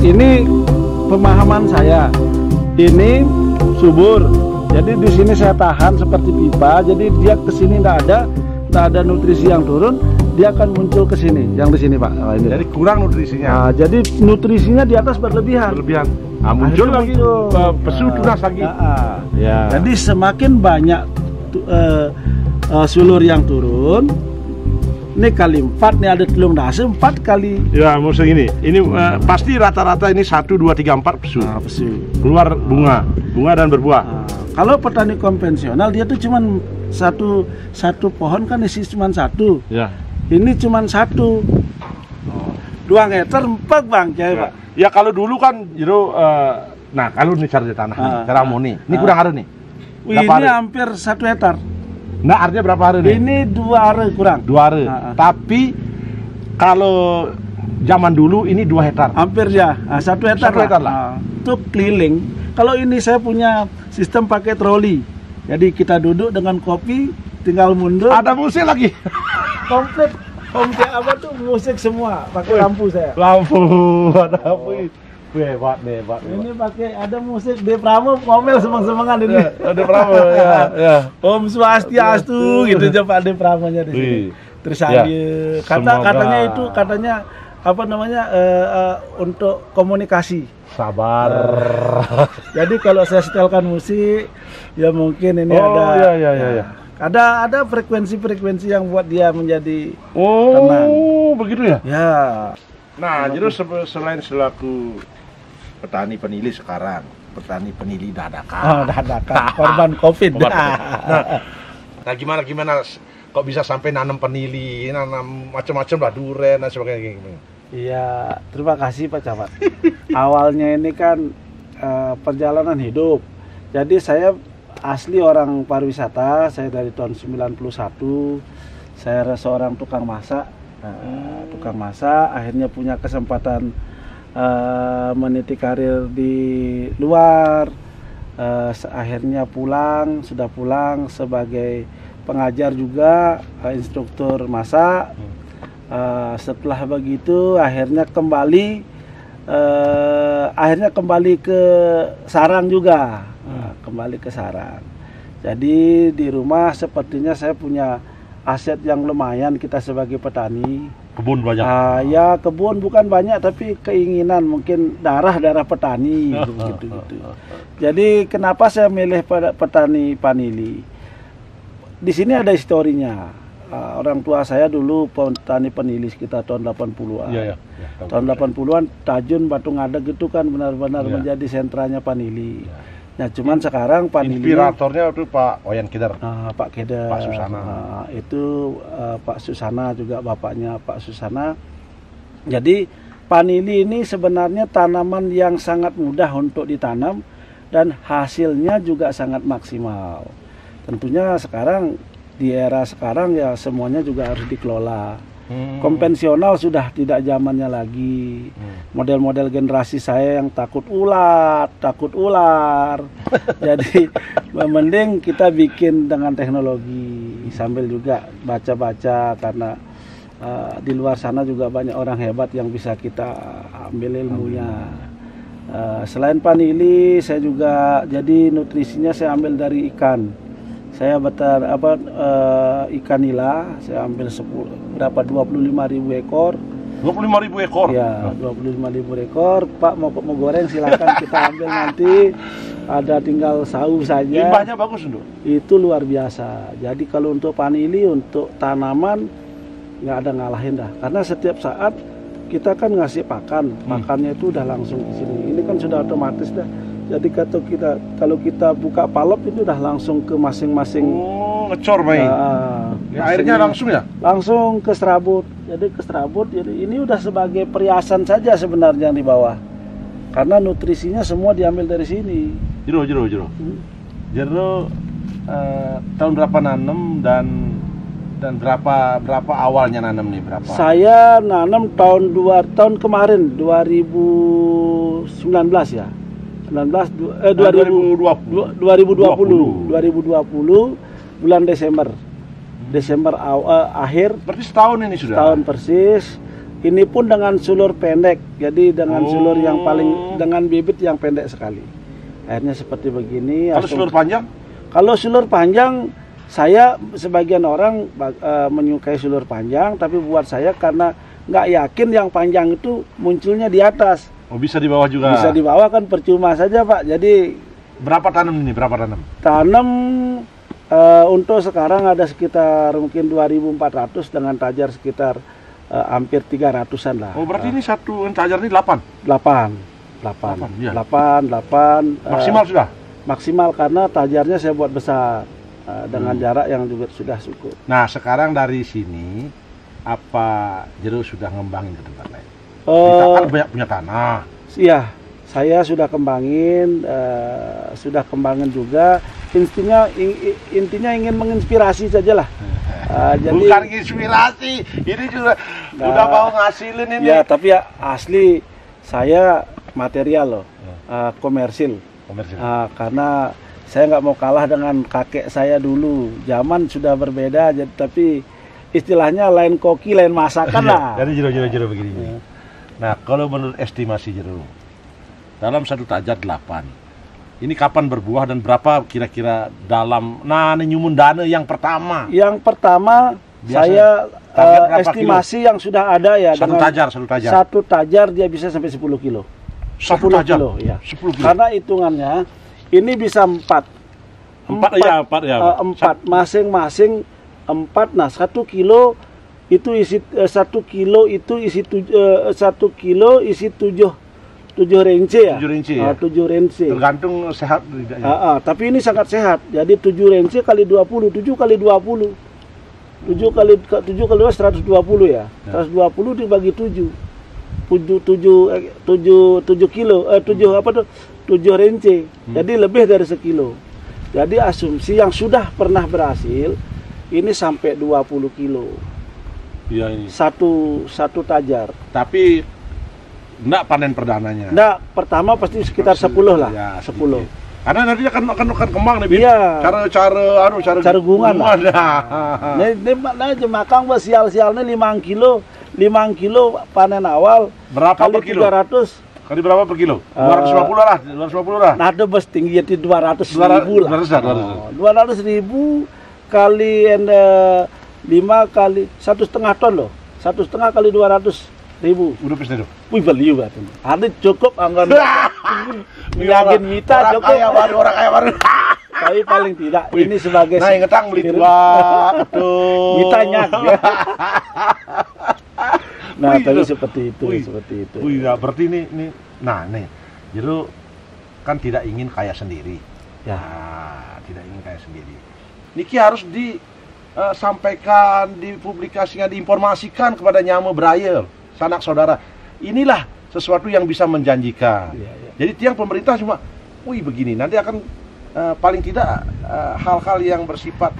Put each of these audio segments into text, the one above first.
ini pemahaman saya. Ini subur. Jadi di sini saya tahan seperti pipa. Jadi dia ke sini tidak ada nutrisi yang turun, dia akan muncul ke sini. Yang di sini, Pak. Oh, ini. Jadi kurang nutrisinya. Nah, jadi nutrisinya di atas berlebihan. Nah, muncul lagi pesu tunas lagi. Ya. Jadi semakin banyak sulur yang turun. Ini kali 4 nih ada telung dasi 4 kali. Ya, maksud gini. Ini pasti rata-rata ini 1 2 3 4 pesu. Nah, pesu. Keluar bunga dan berbuah. Nah, kalau petani konvensional dia tuh cuman satu pohon kan isi cuman 1. Ya. Ini cuman 1. 2 meter 4 Bang, Jaya, Pak. Ya kalau dulu kan nah kalau ini cara di tanah, cara amoni. Ini kurang hari nih. Ini hampir 1 hektar. Nah, artinya berapa hari nih? Ini 2 hari kurang. 2 hari. Tapi kalau zaman dulu ini 2 hektar. Hampir ya. 1 hektar lah. Itu keliling. Kalau ini saya punya sistem pakai troli. Jadi kita duduk dengan kopi, tinggal mundur. Ada musik lagi. Komplit. Apa tuh musik semua. Pakai lampu saya. Lampu. Ada apa? Hebat. Ini pakai ada musik di Pramo ngomel semang-semangan ini. Ada Pramo ya. Om Swastiastu gitu aja Pak di Pramonya di sini. Terus katanya apa namanya untuk komunikasi. Sabar. Jadi kalau saya setelkan musik ya mungkin ini Ya. Ada frekuensi yang buat dia menjadi tenang. Begitu ya? Ya. Nah, jadi selain selaku petani penili sekarang, petani penili dadakan. Dadakan, korban COVID. Nah, gimana kok bisa sampai nanam penili, nanam macam-macam lah, duren dan sebagainya gitu. Iya, terima kasih Pak Camat. Awalnya ini kan perjalanan hidup. Jadi saya asli orang pariwisata, saya dari tahun 91. Saya seorang tukang masak. Tukang masak, akhirnya punya kesempatan meniti karir di luar, akhirnya sudah pulang sebagai pengajar juga, instruktur masak. Setelah begitu akhirnya kembali ke sarang juga, kembali ke sarang. Jadi di rumah sepertinya saya punya aset yang lumayan kita sebagai petani. Kebun banyak. Ya kebun bukan banyak tapi keinginan mungkin darah petani gitu. Jadi kenapa saya milih petani panili? Di sini ada historinya. Orang tua saya dulu petani penili sekitar tahun 80-an. Iya. Tahun 80-an Tajun Batu Ngadeg itu kan benar-benar menjadi sentranya panili. Nah, cuman sekarang panili inspiratornya itu Pak Wayan Keder. Pak Keder. Pak Susana. Itu Pak Susana juga bapaknya Pak Susana. Jadi panili ini sebenarnya tanaman yang sangat mudah untuk ditanam dan hasilnya juga sangat maksimal. Tentunya sekarang di era sekarang ya semuanya juga harus dikelola. Konvensional sudah tidak zamannya lagi. Model-model generasi saya yang takut ular. Jadi mending kita bikin dengan teknologi sambil juga baca-baca karena di luar sana juga banyak orang hebat yang bisa kita ambil ilmunya. Selain panili, saya juga jadi nutrisinya saya ambil dari ikan. Saya ikan nila, saya ambil 25.000 ekor. 25.000 ekor? Ya, 25.000 ekor. Pak mau goreng silakan kita ambil nanti. Ada tinggal saus saja. Limbahnya bagus untuk? Itu luar biasa. Jadi kalau untuk panili, untuk tanaman nggak ada ngalahin dah. Karena setiap saat kita kan ngasih makannya itu udah langsung di sini. Ini kan sudah otomatis dah. Jadi kalau kita buka palop itu udah langsung ke masing-masing. Ngecor main. Airnya langsung ya? Langsung ke serabut. Jadi ke serabut. Jadi ini udah sebagai perhiasan saja sebenarnya yang di bawah. Karena nutrisinya semua diambil dari sini. Jero. Tahun berapa nanam dan berapa awalnya nanam nih berapa? Saya nanam tahun kemarin 2019 ya. 2020 bulan Desember akhir. Berarti setahun ini sudah? Setahun persis. Ini pun dengan sulur pendek, jadi dengan sulur yang paling, dengan bibit yang pendek sekali. Akhirnya seperti begini. Kalau sulur panjang? Kalau sulur panjang, saya sebagian orang menyukai sulur panjang, tapi buat saya karena nggak yakin yang panjang itu munculnya di atas. Oh, bisa di bawah juga? Bisa di bawah kan percuma saja Pak. Jadi berapa tanam ini? Berapa tanam? Tanam untuk sekarang ada sekitar mungkin 2.400 dengan tajar sekitar hampir 300-an lah. Oh, berarti ini satu tajar ini 8? 8. Ya. 8. Maksimal sudah? Maksimal karena tajarnya saya buat besar dengan jarak yang juga sudah cukup. Nah, sekarang dari sini apa Jero sudah ngembangin ke tempat lain? Kita kan banyak punya tanah. Iya, saya sudah kembangin juga. Intinya ingin menginspirasi saja lah. Jadi, bukan inspirasi, ini juga udah mau ngasilin ini. Ya, tapi ya asli saya material loh, komersil. Karena saya nggak mau kalah dengan kakek saya dulu. Zaman sudah berbeda, tapi istilahnya lain koki, lain masakan lah. Jadi Jero begini. Nah, kalau menurut estimasi Jero, dalam satu tajar 8, ini kapan berbuah dan berapa kira-kira dalam nyumun dana yang pertama? Yang pertama saya estimasi kilo? Yang sudah ada ya. Satu tajar. Satu tajar dia bisa sampai 10 kilo. 10 kilo, ya. 10 kilo. Karena hitungannya ini bisa 4. 4 ya. 4 masing-masing 4. Nah, 1 kilo itu isi 1 kilo itu isi 1 kilo isi 7 renci ya. 7 renci ya. 7 renci. Tergantung sehat tidaknya. Tapi ini sangat sehat. Jadi 7 renci kali 20, 7 kali 20. 7 kali 2 120 ya. 120 dibagi 7. 7 kilo 7 renci. Jadi lebih dari sekilo. Jadi asumsi yang sudah pernah berhasil ini sampai 20 kilo. Iya ini. Satu tajar. Tapi enggak panen perdananya. Enggak, pertama pasti sekitar 10 lah. Ya, 10. Karena nanti akan kembang nih. Iya. Cara gungan. Nah, jemakang sial-sialnya 5 kilo. 5 kilo panen awal. Berapa kali per kilo? 300. Kali berapa per kilo? 250 lah. Nah, ada bos tinggi jadi 200.000 lah. 200.000 kali 5 kali 1,5 ton loh. 1,5 kali 200.000. Udah pasti itu. Wih, beli juga tuh. Ada cukup anggaran. Yakin mita cukup. Orang kaya baru. Tapi paling tidak ini sebagai ngetang beli tua. Betul. Mitanya. Nah, tapi seperti itu. Wih, ya, berarti ini nih. Jadi kan tidak ingin kaya sendiri. Ya. Nah, tidak ingin kaya sendiri. Niki harus disampaikan, dipublikasikan, diinformasikan kepada nyamu Braille, sanak saudara. Inilah sesuatu yang bisa menjanjikan. Ya. Jadi tiang pemerintah cuma, wih begini, nanti akan paling tidak hal-hal yang bersifat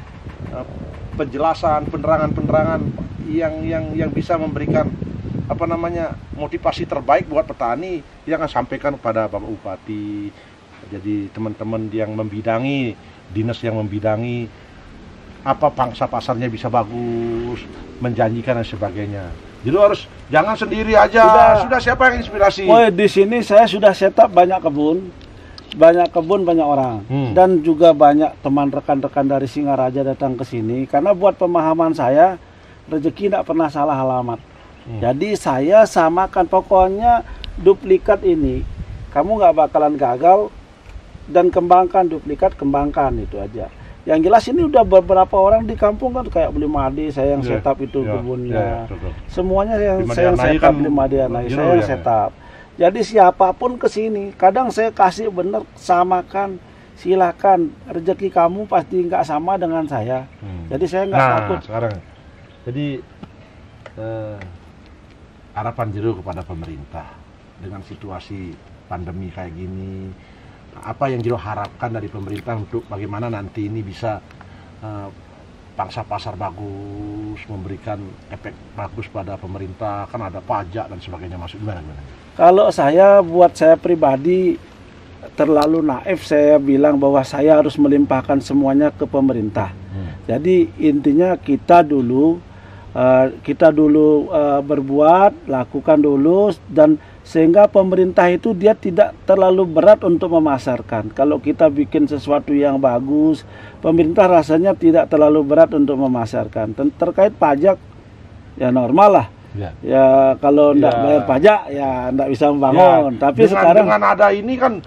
penjelasan, penerangan yang bisa memberikan motivasi terbaik buat petani, dia akan sampaikan kepada Bapak Bupati. Jadi teman-teman yang membidangi, dinas yang membidangi apa pangsa pasarnya bisa bagus, menjanjikan dan sebagainya. Jadi harus jangan sendiri aja. Sudah siapa yang inspirasi? Oh, di sini saya sudah setup banyak kebun, banyak orang, dan juga banyak teman rekan-rekan dari Singaraja datang ke sini. Karena buat pemahaman saya, rezeki tidak pernah salah alamat. Jadi saya samakan, pokoknya duplikat ini, kamu nggak bakalan gagal, dan kembangkan duplikat, kembangkan itu aja. Yang jelas ini udah beberapa orang di kampung kan kayak beli madi, saya yang setup itu kebunnya. Semuanya saya yang setup di Madianai, saya yang setup. Jadi siapapun ke sini, kadang saya kasih bener samakan, silakan, rezeki kamu pasti nggak sama dengan saya. Jadi saya nggak takut. Sekarang, jadi harapan Jero kepada pemerintah dengan situasi pandemi kayak gini. Apa yang Jero harapkan dari pemerintah untuk bagaimana nanti ini bisa pangsa pasar bagus, memberikan efek bagus pada pemerintah, kan ada pajak dan sebagainya masuk, gimana? Kalau buat saya pribadi terlalu naif saya bilang bahwa saya harus melimpahkan semuanya ke pemerintah. Jadi intinya kita dulu Kita dulu berbuat, lakukan dulu, dan sehingga pemerintah itu dia tidak terlalu berat untuk memasarkan. Kalau kita bikin sesuatu yang bagus, pemerintah rasanya tidak terlalu berat untuk memasarkan. Terkait pajak, ya normal lah. Ya kalau tidak bayar pajak, ya tidak bisa membangun. Tapi sekarang dengan ada ini kan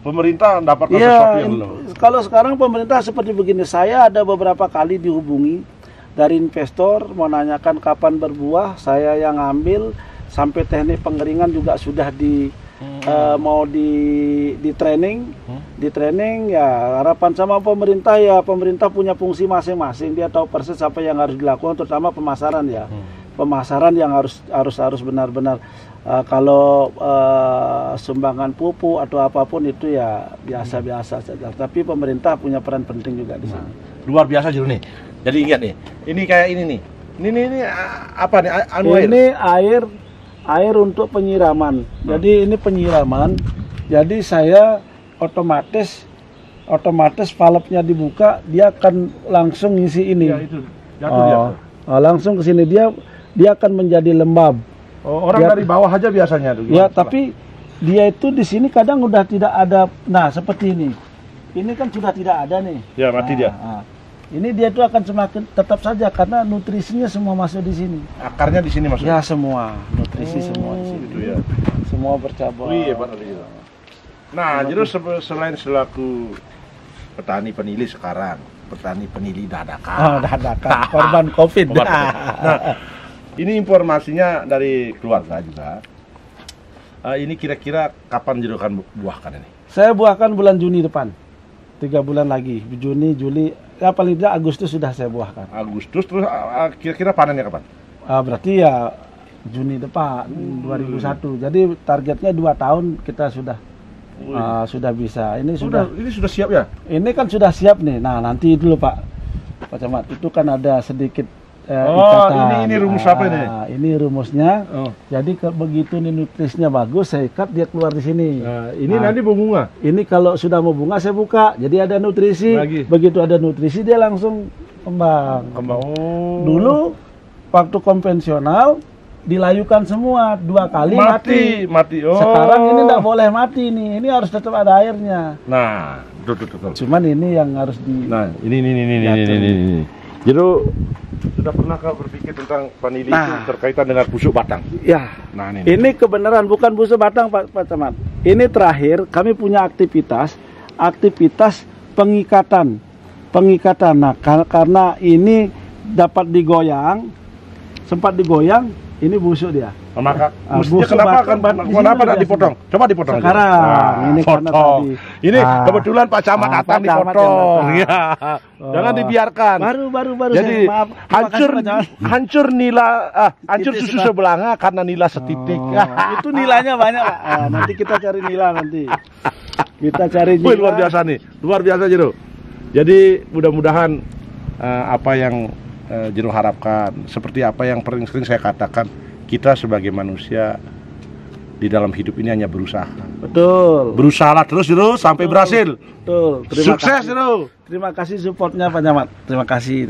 pemerintah mendapatkan sesuatu yang kalau sekarang pemerintah seperti begini, saya ada beberapa kali dihubungi dari investor mau nanyakan kapan berbuah, saya yang ngambil sampai teknik pengeringan juga sudah mau di training, ya harapan sama pemerintah ya pemerintah punya fungsi masing-masing, dia tahu persis apa yang harus dilakukan, terutama pemasaran ya, pemasaran yang harus benar-benar kalau sumbangan pupuk atau apapun itu ya biasa-biasa saja, tapi pemerintah punya peran penting juga di sini. Luar biasa Jero nih. Jadi ingat nih, ini kayak ini nih. Ini apa nih? Ini air untuk penyiraman. Jadi ini penyiraman. Jadi saya otomatis valve-nya dibuka, dia akan langsung ngisi ini. Ya, itu. Jatuh dia. Langsung ke sini dia akan menjadi lembab. Orang dari bawah aja biasanya tuh. Ya, tapi dia itu di sini kadang udah tidak ada. Nah, seperti ini. Ini kan sudah tidak ada nih. Ya, mati dia. Ini dia tuh akan semakin tetap saja karena nutrisinya semua masuk di sini. Akarnya di sini masuk. Ya, semua nutrisi semua di sini. Gitu ya. Semua bercabang. Wih, Pak Ali. Nah, Jero selain selaku petani penili sekarang, petani penili dadakan. Dadakan. Korban Covid. Nah, ini informasinya dari keluarga juga. Ini kira-kira kapan Jero akan buahkan ini? Saya buahkan bulan Juni depan. 3 bulan lagi, Juni, Juli, ya paling tidak Agustus sudah saya buahkan. Agustus, terus kira-kira panennya kapan? Berarti ya Juni depan, 2001. Jadi targetnya 2 tahun kita sudah bisa. Ini sudah siap ya? Ini kan sudah siap nih. Nah, nanti dulu Pak Camat, itu kan ada sedikit ikatan. Ini rumus apa ini? Ini rumusnya. Jadi begitu nutrisinya bagus, saya ikat dia keluar di sini. Ini nanti berbunga. Ini kalau sudah mau bunga saya buka, jadi ada nutrisi. Begitu ada nutrisi dia langsung kembang. Dulu waktu konvensional dilayukan semua 2 kali mati. Sekarang ini tidak boleh mati nih. Ini harus tetap ada airnya. Nah, betul. Cuman ini yang harus di. Nah, ini. Jadi sudah pernahkah berpikir tentang panili itu terkaitan dengan busuk batang? Ya. Nah, ini kebenaran bukan busuk batang Pak Camat. Ini terakhir kami punya aktivitas pengikatan. Nah, karena ini dapat digoyang, sempat digoyang, ini busuk dia. Maka mestinya kenapa tidak dipotong? Coba dipotong sekarang aja. Ini karena tadi. Ini kebetulan Pak Camat datang dipotong. Ya. Jangan dibiarkan. Baru. Jadi hancur hancur susu sebelanga karena nila setitik. Itu nilainya banyak Pak. Nanti kita cari nilai nanti. Kita cari nilai. Luar biasa nih. Luar biasa Jero. Jadi mudah-mudahan apa yang Jero harapkan, seperti apa yang sering saya katakan, kita sebagai manusia di dalam hidup ini hanya berusaha. Betul. Berusahalah terus Jero sampai berhasil. Betul. Sukses Jero. Terima kasih supportnya Pak Camat. Terima kasih.